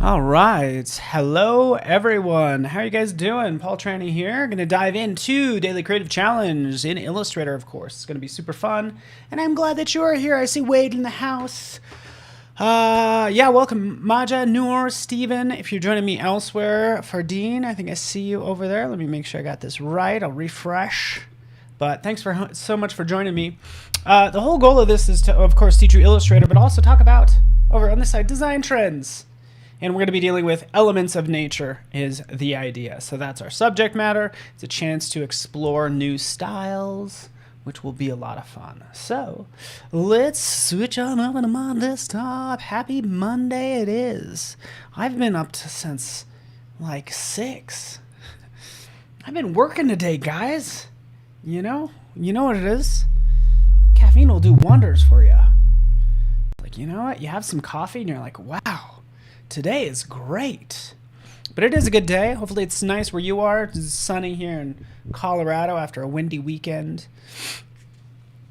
All right. Hello, everyone. How are you guys doing? Paul Tranny here. Going to dive into Daily Creative Challenge in Illustrator, of course. It's going to be super fun. And I'm glad that you are here. I see Wade in the house. Yeah, welcome, Maja, Noor, Steven. If you're joining me elsewhere, Fardeen, I think I see you over there. Let me make sure I got this right. I'll refresh. But thanks so much for joining me. The whole goal of this is to, of course, teach you Illustrator, but also talk about, over on this side, design trends. And we're going to be dealing with elements of nature is the idea. So that's our subject matter. It's a chance to explore new styles, which will be a lot of fun. So let's switch on over to my desktop. Happy Monday it is. I've been up since like 6. I've been working today, guys. You know what it is? Caffeine will do wonders for you. Like, you know what? You have some coffee and you're like, wow. Today is great, but it is a good day. Hopefully it's nice where you are. It's sunny here in Colorado after a windy weekend.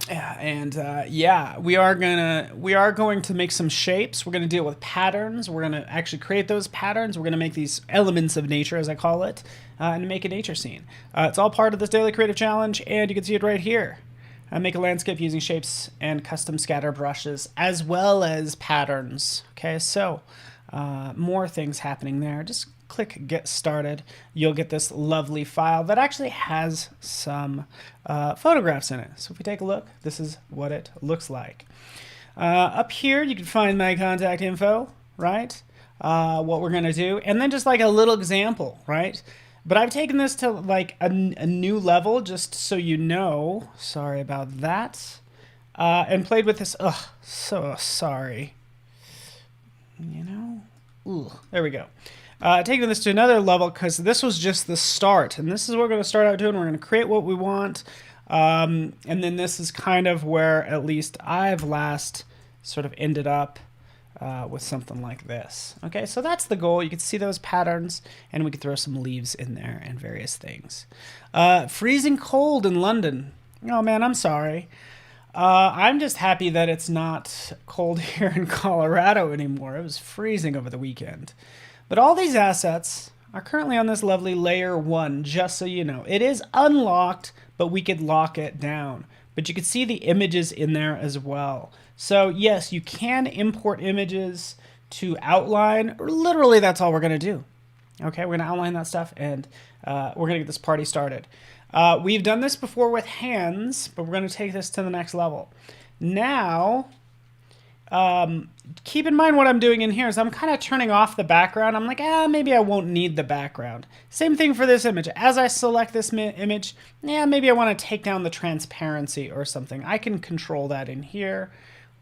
Yeah, we are going to make some shapes. We're going to deal with patterns. We're going to actually create those patterns. We're going to make these elements of nature, as I call it, and make a nature scene. It's all part of this daily creative challenge, and you can see it right here. Make a landscape using shapes and custom scatter brushes, as well as patterns. Okay, so more things happening there. Just click Get Started. You'll get this lovely file that actually has some photographs in it. So if we take a look, this is what it looks like. Up here, you can find my contact info, right? What we're going to do. And then just like a little example, right? But I've taken this to like a new level, just so you know. Sorry about that. And played with this. Ugh, so sorry. There we go. Taking this to another level because this was just the start, and this is what we're going to start out doing. We're going to create what we want, and then this is kind of where at least I've last sort of ended up with something like this. Okay, so that's the goal. You can see those patterns, and we could throw some leaves in there and various things. Freezing cold in London. Oh man, I'm sorry. I'm just happy that it's not cold here in Colorado anymore. It was freezing over the weekend. But all these assets are currently on this lovely layer 1, just so you know. It is unlocked, but we could lock it down. But you can see the images in there as well. So yes, you can import images to outline. Literally, that's all we're going to do. Okay, we're going to outline that stuff, and we're going to get this party started. We've done this before with hands, but we're going to take this to the next level. Now, keep in mind what I'm doing in here is I'm kind of turning off the background. I'm like, maybe I won't need the background. Same thing for this image. As I select this image, maybe I want to take down the transparency or something. I can control that in here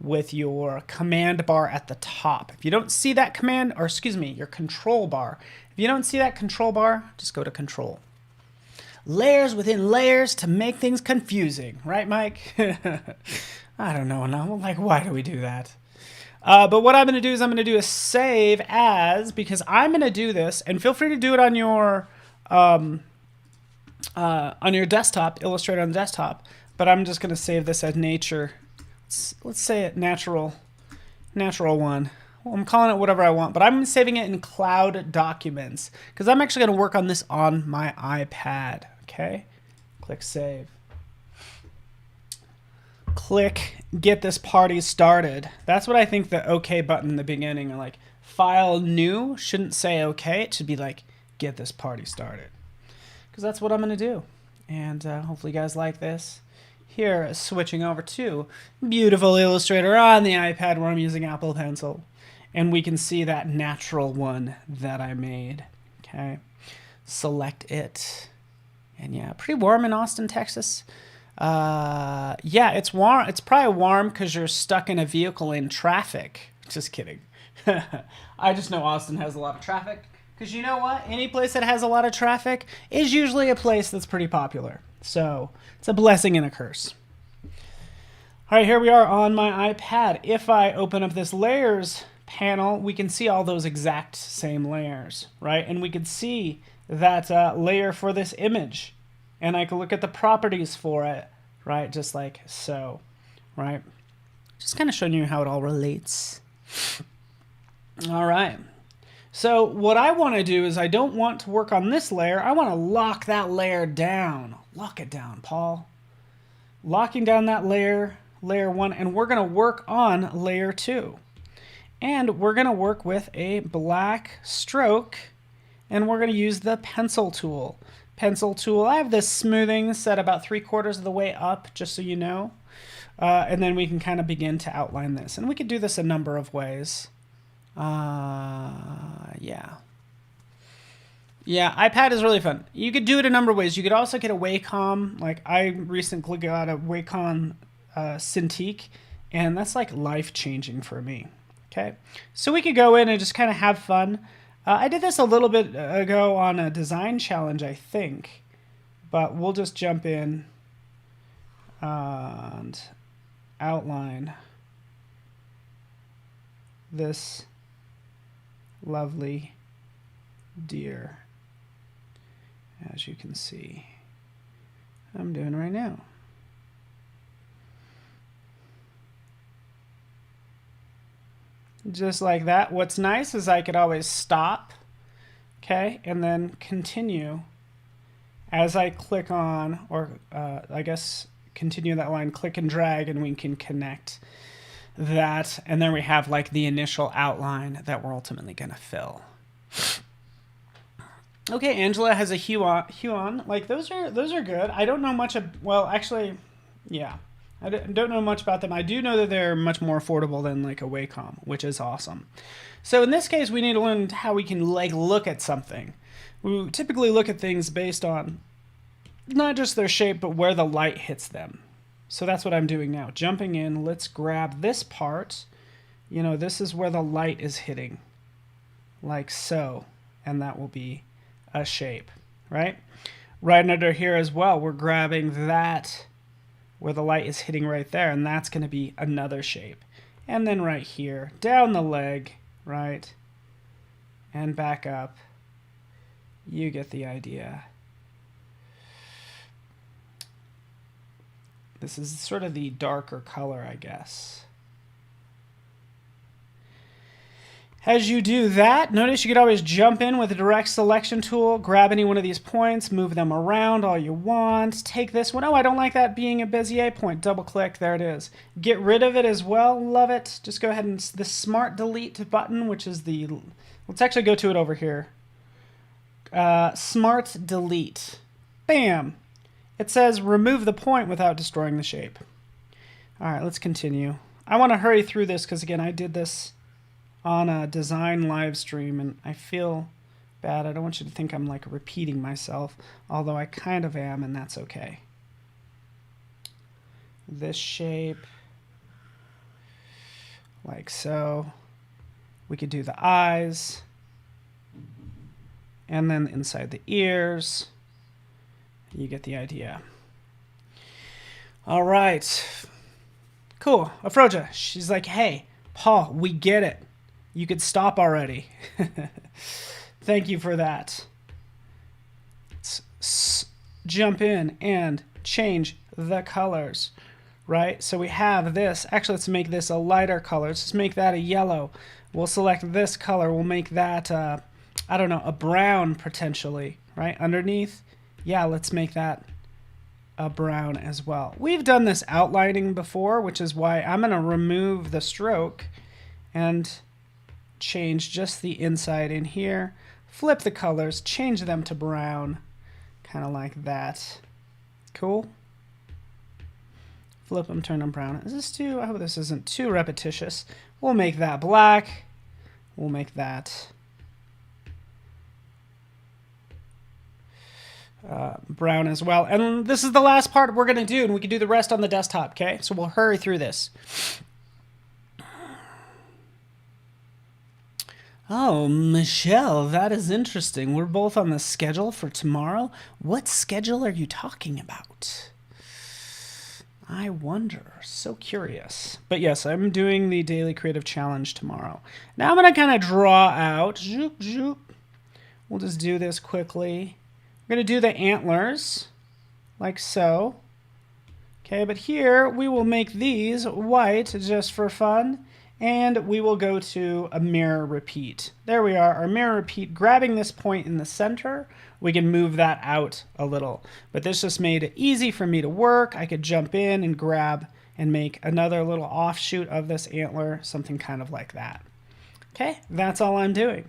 with your command bar at the top. If you don't see that your control bar. If you don't see that control bar, just go to control. Layers within layers to make things confusing, right, Mike? I don't know. Like, why do we do that? But what I'm going to do is I'm going to do a save as, because I'm going to do this, and feel free to do it on your desktop, Illustrator on the desktop. But I'm just going to save this as nature. Let's say it natural 1. Well, I'm calling it whatever I want, but I'm saving it in Cloud Documents because I'm actually going to work on this on my iPad. Okay, click Save. Click Get this party started. That's what I think the OK button in the beginning, or like File New, shouldn't say OK. It should be like Get this party started, because that's what I'm going to do. And hopefully you guys like this. Here, switching over to beautiful Illustrator on the iPad where I'm using Apple Pencil. And we can see that natural one that I made. Okay, select it. And yeah, pretty warm in Austin, Texas. Yeah, it's warm. It's probably warm because you're stuck in a vehicle in traffic. Just kidding. I just know Austin has a lot of traffic. Because you know what? Any place that has a lot of traffic is usually a place that's pretty popular. So it's a blessing and a curse. All right, here we are on my iPad. If I open up this layers panel, we can see all those exact same layers, right? And we can see that layer for this image. And I can look at the properties for it, right? Just like so, right? Just kind of showing you how it all relates. All right. So what I want to do is I don't want to work on this layer. I want to lock that layer down. Lock it down, Paul. Locking down that layer, layer 1, and we're going to work on layer 2. And we're going to work with a black stroke, and we're going to use the pencil tool. Pencil tool, I have this smoothing set about 3/4 of the way up, just so you know. And then we can kind of begin to outline this. And we could do this a number of ways. Yeah. Yeah, iPad is really fun. You could do it a number of ways. You could also get a Wacom. Like I recently got a Wacom Cintiq, and that's like life-changing for me. Okay, so we could go in and just kind of have fun. I did this a little bit ago on a design challenge, I think, but we'll just jump in and outline this lovely deer, as you can see I'm doing right now. Just like that. What's nice is I could always stop, okay, and then continue as I click on, or I guess continue that line, click and drag, and we can connect that, and then we have like the initial outline that we're ultimately going to fill. Okay, Angela has a hue on. Like those are good. I don't know much well, actually, yeah. I don't know much about them. I do know that they're much more affordable than like a Wacom, which is awesome. So in this case, we need to learn how we can like look at something. We typically look at things based on not just their shape, but where the light hits them. So that's what I'm doing now. Jumping in, let's grab this part. You know, this is where the light is hitting, like so, and that will be a shape, right? Right under here as well, we're grabbing that where the light is hitting right there, and that's going to be another shape. And then right here, down the leg, right, and back up. You get the idea. This is sort of the darker color, I guess. As you do that, notice you could always jump in with a direct selection tool, grab any one of these points, move them around all you want, take this one. Oh, I don't like that being a Bezier point. Double click, there it is. Get rid of it as well, love it. Just go ahead and the Smart Delete button, which is the, let's actually go to it over here. Smart Delete, bam. It says remove the point without destroying the shape. All right, let's continue. I want to hurry through this because again, I did this on a design live stream and I feel bad. I don't want you to think I'm like repeating myself, although I kind of am, and that's okay. This shape, like so. We could do the eyes, and then inside the ears. You get the idea. All right. Cool. Afroja, she's like, hey, Paul, we get it. You could stop already. Thank you for that. Let's jump in and change the colors, right? So we have this. Actually, let's make this a lighter color. Let's just make that a yellow. We'll select this color. We'll make that, I don't know, a brown potentially, right? Underneath. Yeah, let's make that a brown as well. We've done this outlining before, which is why I'm going to remove the stroke and change just the inside in here, flip the colors, change them to brown, kind of like that. Cool. Flip them, turn them brown. Is this too, I hope this isn't too repetitious. We'll make that black. We'll make that brown as well. And this is the last part we're going to do, and we can do the rest on the desktop, okay? So we'll hurry through this. Oh, Michelle, that is interesting. We're both on the schedule for tomorrow. What schedule are you talking about? I wonder. So curious. But yes, I'm doing the Daily Creative Challenge tomorrow. Now I'm going to kind of draw out. Zoop, zoop. We'll just do this quickly. We're going to do the antlers, like so. Okay, but here we will make these white just for fun. And we will go to a mirror repeat. There we are, our mirror repeat, grabbing this point in the center. We can move that out a little, but this just made it easy for me to work. I could jump in and grab and make another little offshoot of this antler, something kind of like that. Okay, that's all I'm doing.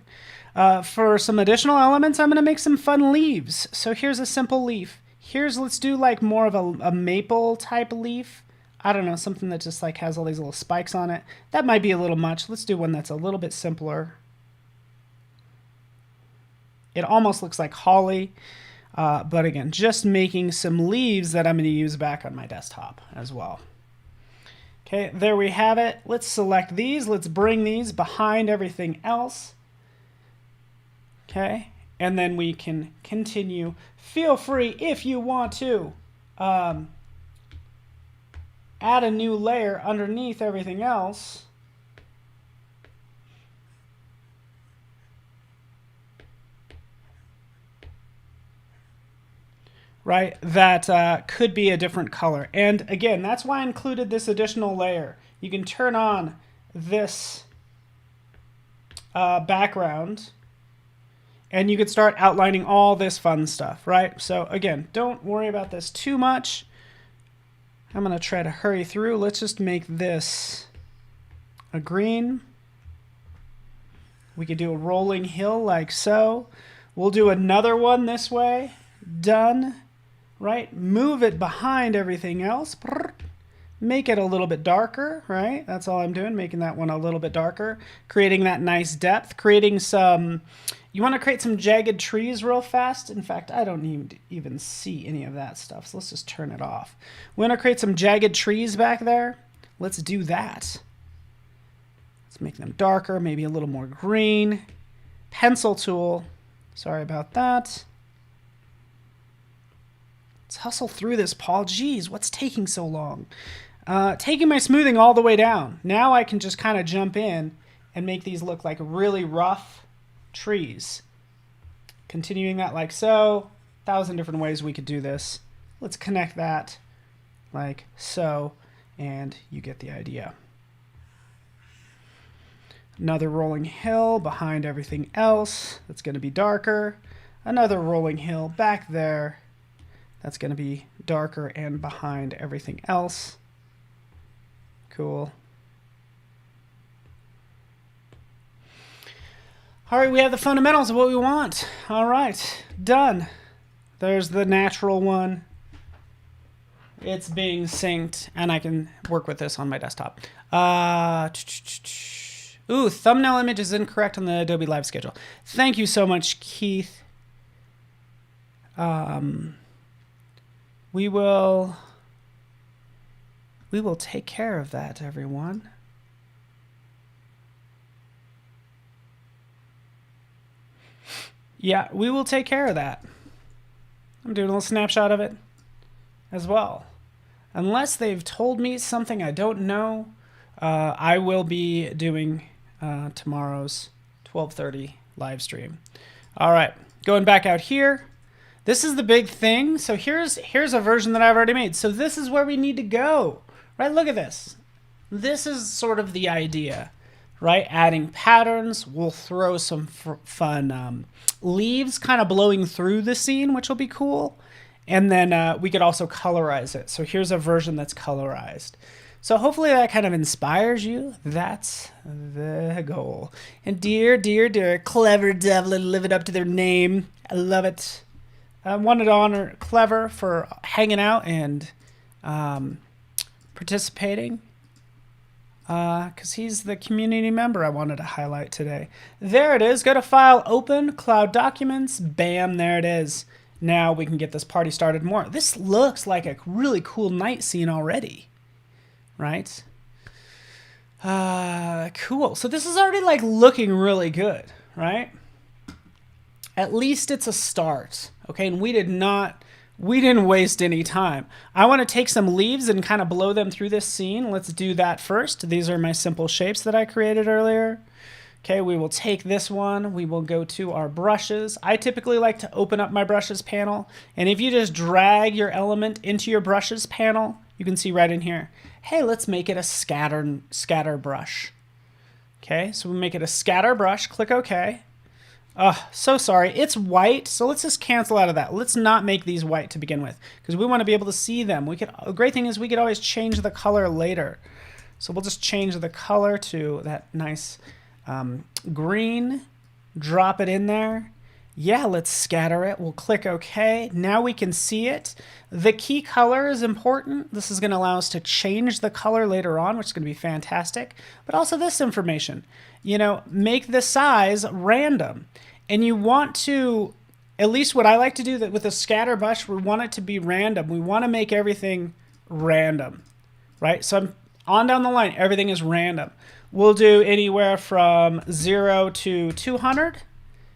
For some additional elements, I'm gonna make some fun leaves. So here's a simple leaf. Let's do like more of a maple type leaf. I don't know, something that just like has all these little spikes on it. That might be a little much. Let's do one that's a little bit simpler. It almost looks like holly, but again, just making some leaves that I'm going to use back on my desktop as well. Okay, there we have it. Let's select these. Let's bring these behind everything else. Okay, and then we can continue. Feel free, if you want to, add a new layer underneath everything else. Right, that could be a different color. And again, that's why I included this additional layer. You can turn on this background and you could start outlining all this fun stuff, right? So again, don't worry about this too much. I'm gonna try to hurry through. Let's just make this a green. We could do a rolling hill like so. We'll do another one this way. Done. Right? Move it behind everything else. Make it a little bit darker, right? That's all I'm doing, making that one a little bit darker. Creating that nice depth, creating some... You want to create some jagged trees real fast? In fact, I don't even see any of that stuff, so let's just turn it off. We want to create some jagged trees back there. Let's do that. Let's make them darker, maybe a little more green. Pencil tool. Sorry about that. Let's hustle through this, Paul. Geez, what's taking so long? Taking my smoothing all the way down. Now I can just kind of jump in and make these look like really rough trees. Continuing that like so. 1,000 different ways we could do this. Let's connect that like so, and you get the idea. Another rolling hill behind everything else. That's going to be darker. Another rolling hill back there. That's going to be darker and behind everything else. Cool. All right, we have the fundamentals of what we want. All right, done. There's the natural one. It's being synced, and I can work with this on my desktop. Ooh, thumbnail image is incorrect on the Adobe Live schedule. Thank you so much, Keith. We will take care of that, everyone. Yeah, we will take care of that. I'm doing a little snapshot of it as well. Unless they've told me something I don't know, I will be doing tomorrow's 12:30 live stream. All right, going back out here. This is the big thing. So here's a version that I've already made. So this is where we need to go, right? Look at this. This is sort of the idea, right? Adding patterns. We'll throw some fun leaves kind of blowing through the scene, which will be cool. And then we could also colorize it. So here's a version that's colorized. So hopefully that kind of inspires you. That's the goal. And dear, Clever Devlin living up to their name. I love it. I wanted to honor Clever for hanging out and participating because he's the community member I wanted to highlight today. There it is. Go to File, Open, Cloud Documents. Bam, there it is. Now we can get this party started more. This looks like a really cool night scene already, right? Cool. So this is already like looking really good, right? At least it's a start, okay? And we didn't waste any time. I want to take some leaves and kind of blow them through this scene. Let's do that first. These are my simple shapes that I created earlier. Okay, we will take this one. We will go to our brushes. I typically like to open up my brushes panel. And if you just drag your element into your brushes panel, you can see right in here, hey, let's make it a scatter brush. Okay, so we make it a scatter brush, click OK. Oh, so sorry, it's white, so let's just cancel out of that. Let's not make these white to begin with, because we want to be able to see them. The great thing is we could always change the color later. So we'll just change the color to that nice green, drop it in there. Yeah, let's scatter it. We'll click OK. Now we can see it. The key color is important. This is going to allow us to change the color later on, which is going to be fantastic. But also this information, you know, make the size random. And you want to, at least what I like to do that with a scatter brush, we want it to be random. We want to make everything random, right? So I'm on down the line, everything is random. We'll do anywhere from 0 to 200.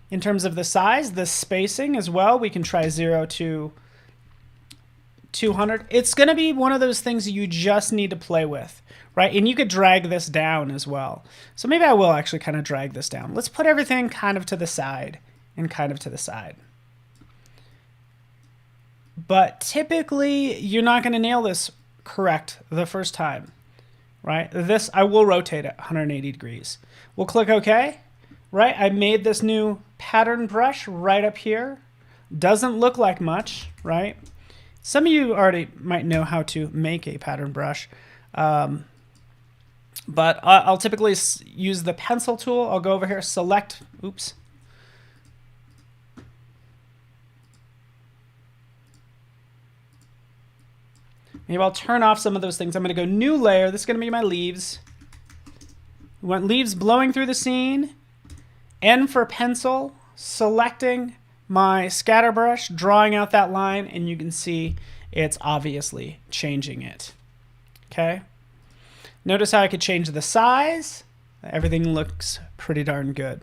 In terms of the size, the spacing as well, we can try 0 to 200. It's going to be one of those things you just need to play with, right? And you could drag this down as well. So maybe I will actually kind of drag this down. Let's put everything kind of to the side and kind of to the side. But typically, you're not going to nail this correct the first time, right? This, I will rotate it 180 degrees. We'll click OK. Right, I made this new pattern brush right up here. Doesn't look like much, right? Some of you already might know how to make a pattern brush, but I'll typically use the pencil tool. I'll go over here, select, oops. Maybe I'll turn off some of those things. I'm going to go new layer. This is going to be my leaves. We want leaves blowing through the scene. N for pencil, selecting my scatter brush, drawing out that line, and you can see it's obviously changing it. Okay. Notice how I could change the size. Everything looks pretty darn good.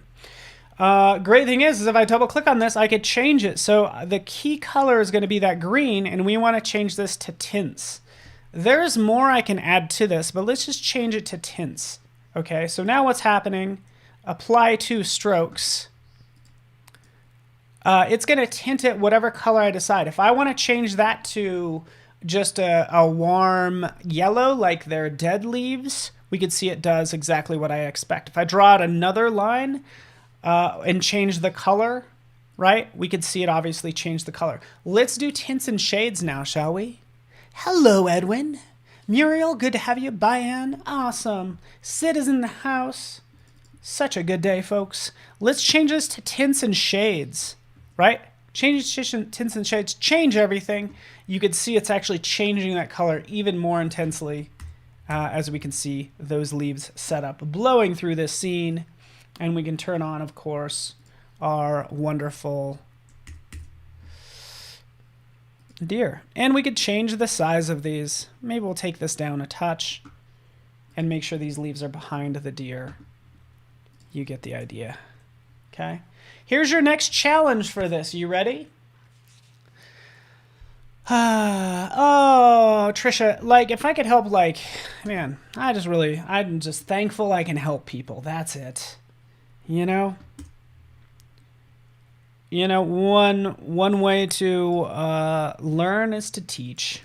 Great thing is if I double click on this, I could change it. So the key color is going to be that green, and we want to change this to tints. There's more I can add to this, but let's just change it to tints. Okay, so now what's happening? Apply 2 strokes. It's going to tint it whatever color I decide. If I want to change that to just a warm yellow, like their dead leaves, we could see it does exactly what I expect. If I draw out another line and change the color, right, we could see it obviously change the color. Let's do tints and shades now, shall we? Hello, Edwin. Muriel, good to have you. Bayan, awesome. Sid is in the house. Such a good day, folks. Let's change this to tints and shades, right? Change tints and shades, change everything. You can see it's actually changing that color even more intensely as we can see those leaves set up, blowing through this scene. And we can turn on, of course, our wonderful deer. And we could change the size of these. Maybe we'll take this down a touch and make sure these leaves are behind the deer. You get the idea. Okay. Here's your next challenge for this. You ready? Oh, Trisha, like if I could help, like, man, I'm just thankful I can help people. That's it. You know? You know, one way to learn is to teach.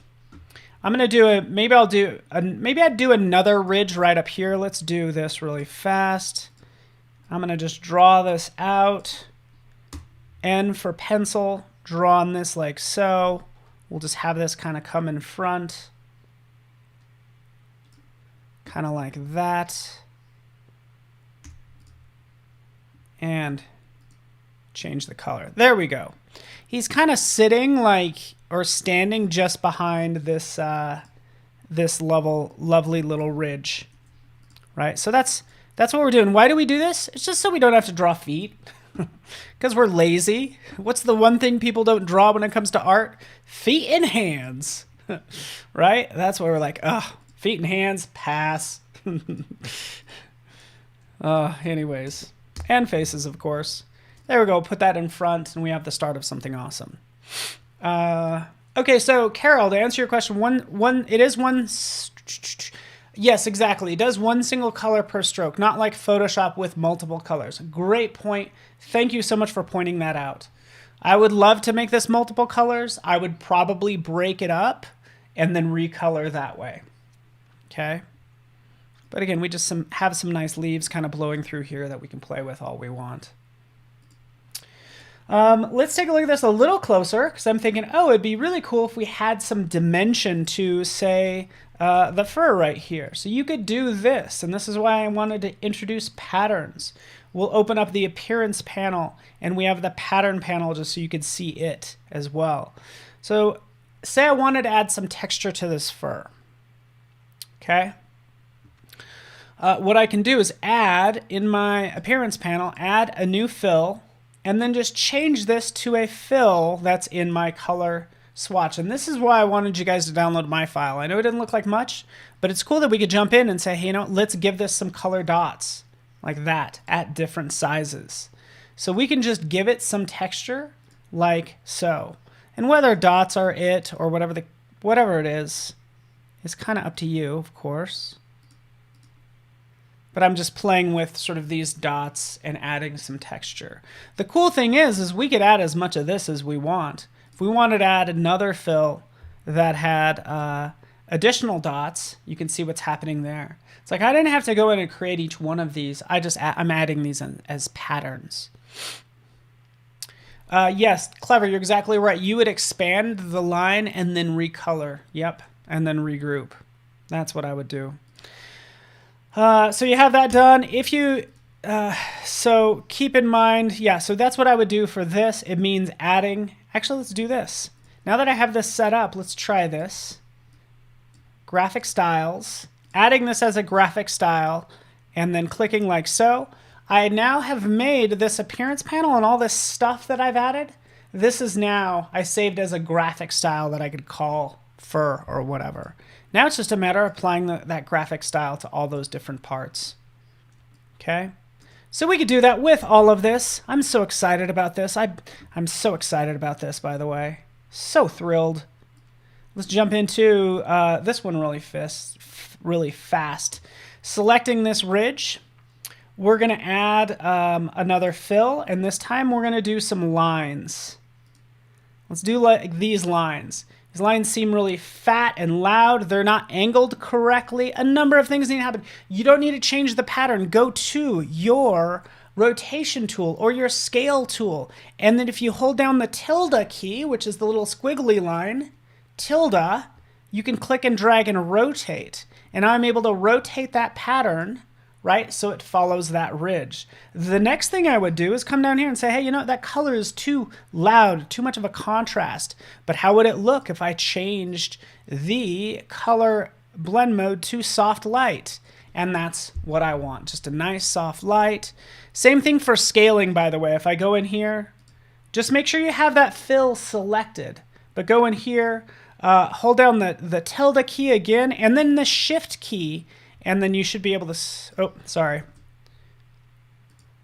I'm gonna do maybe I'd do another ridge right up here. Let's do this really fast. I'm gonna just draw this out. N for pencil, draw on this like so. We'll just have this kind of come in front. Kind of like that. And change the color. There we go. He's kind of sitting like, or standing just behind this this lovely little ridge, right? So that's what we're doing. Why do we do this? It's just so we don't have to draw feet, because we're lazy. What's the one thing people don't draw when it comes to art? Feet and hands, right? That's why we're like, oh, feet and hands, pass. Anyways, and faces, of course. There we go. Put that in front, and we have the start of something awesome. Okay, so Carol, to answer your question, it is one. Yes, exactly. It does one single color per stroke, not like Photoshop with multiple colors. Great point. Thank you so much for pointing that out. I would love to make this multiple colors. I would probably break it up and then recolor that way. Okay. But again, we just have some nice leaves kind of blowing through here that we can play with all we want. Let's take a look at this a little closer, because I'm thinking, oh, it'd be really cool if we had some dimension to, say, the fur right here. So you could do this, and this is why I wanted to introduce patterns. We'll open up the appearance panel, and we have the pattern panel just so you could see it as well. So say I wanted to add some texture to this fur. Okay. What I can do is add, in my appearance panel, add a new fill, and then just change this to a fill that's in my color swatch. And this is why I wanted you guys to download my file. I know it didn't look like much, but it's cool that we could jump in and say, hey, you know, let's give this some color dots like that at different sizes. So we can just give it some texture like so. And whether dots are it or whatever it is kind of up to you, of course. But I'm just playing with sort of these dots and adding some texture. The cool thing is we could add as much of this as we want. If we wanted to add another fill that had additional dots, you can see what's happening there. It's like I didn't have to go in and create each one of these. I'm adding these as patterns. Yes, clever. You're exactly right. You would expand the line and then recolor. Yep, and then regroup. That's what I would do. So you have that done. If you, so keep in mind, yeah, so that's what I would do for this. It means adding, actually, let's do this. Now that I have this set up, let's try this. Graphic styles, adding this as a graphic style, and then clicking like so. I now have made this appearance panel and all this stuff that I've added. This is now, I saved as a graphic style that I could call fur or whatever. Now it's just a matter of applying that graphic style to all those different parts. Okay, so we could do that with all of this. I'm so excited about this. I'm so excited about this, by the way. So thrilled. Let's jump into this one really fast. Selecting this ridge, we're going to add another fill, and this time we're going to do some lines. Let's do like these lines. These lines seem really fat and loud. They're not angled correctly. A number of things need to happen. You don't need to change the pattern. Go to your rotation tool or your scale tool. And then if you hold down the tilde key, which is the little squiggly line, tilde, you can click and drag and rotate. And I'm able to rotate that pattern, right? So it follows that ridge. The next thing I would do is come down here and say, hey, you know, that color is too loud, too much of a contrast. But how would it look if I changed the color blend mode to soft light? And that's what I want, just a nice soft light. Same thing for scaling, by the way. If I go in here, just make sure you have that fill selected. But go in here, hold down the tilde key again, and then the shift key. And then you should be able to,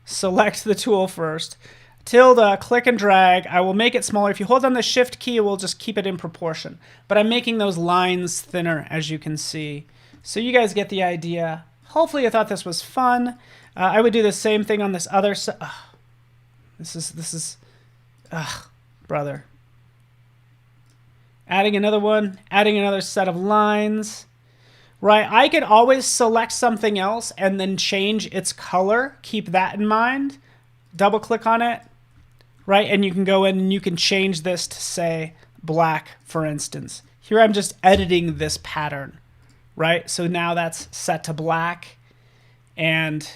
select the tool first. Tilde, click and drag. I will make it smaller. If you hold down the shift key, it will just keep it in proportion. But I'm making those lines thinner, as you can see. So you guys get the idea. Hopefully you thought this was fun. I would do the same thing on this other side. Brother. Adding another one, adding another set of lines. Right, I could always select something else and then change its color. Keep that in mind. Double click on it, right? And you can go in and you can change this to say black, for instance. Here I'm just editing this pattern, right? So now that's set to black. And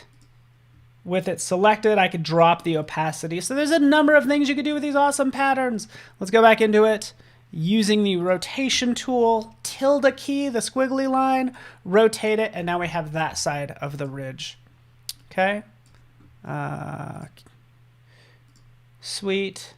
with it selected, I could drop the opacity. So there's a number of things you could do with these awesome patterns. Let's go back into it. Using the rotation tool, tilde key, the squiggly line, rotate it, and now we have that side of the ridge. Okay. Sweet.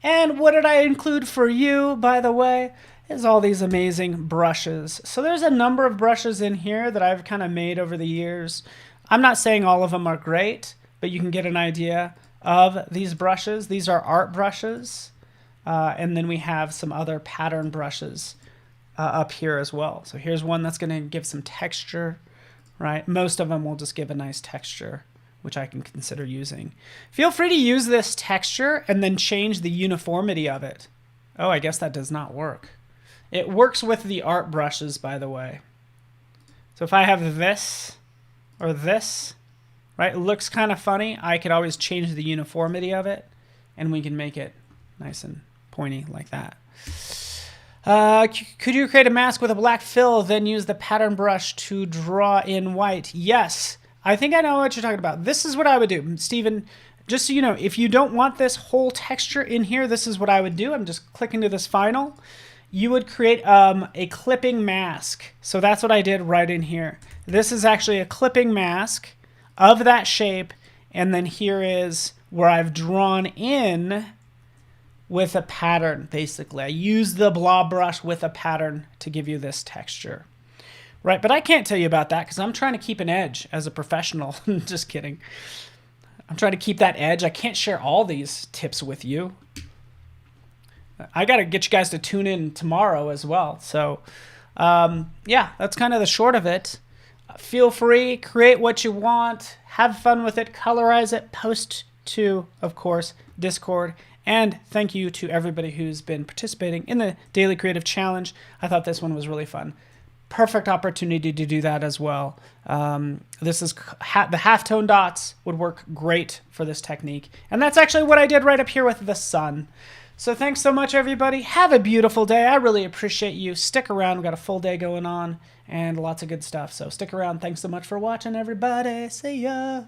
And what did I include for you, by the way, is all these amazing brushes. So there's a number of brushes in here that I've kind of made over the years. I'm not saying all of them are great, but you can get an idea of these brushes. These are art brushes. And then we have some other pattern brushes up here as well. So here's one that's going to give some texture, right? Most of them will just give a nice texture, which I can consider using. Feel free to use this texture and then change the uniformity of it. Oh, I guess that does not work. It works with the art brushes, by the way. So if I have this or this, right, it looks kind of funny. I could always change the uniformity of it, and we can make it nice and pointy like that. Could you create a mask with a black fill, then use the pattern brush to draw in white? Yes. I think I know what you're talking about. This is what I would do. Stephen, just so you know, if you don't want this whole texture in here, this is what I would do. I'm just clicking to this final. You would create a clipping mask. So that's what I did right in here. This is actually a clipping mask of that shape. And then here is where I've drawn in with a pattern, basically. I use the blob brush with a pattern to give you this texture. Right, but I can't tell you about that because I'm trying to keep an edge as a professional. Just kidding. I'm trying to keep that edge. I can't share all these tips with you. I got to get you guys to tune in tomorrow as well. So, yeah, that's kind of the short of it. Feel free, create what you want, have fun with it, colorize it, post to, of course, Discord. And thank you to everybody who's been participating in the Daily Creative Challenge. I thought this one was really fun. Perfect opportunity to do that as well. This is the halftone dots would work great for this technique. And that's actually what I did right up here with the sun. So thanks so much, everybody. Have a beautiful day. I really appreciate you. Stick around. We've got a full day going on and lots of good stuff. So stick around. Thanks so much for watching, everybody. See ya.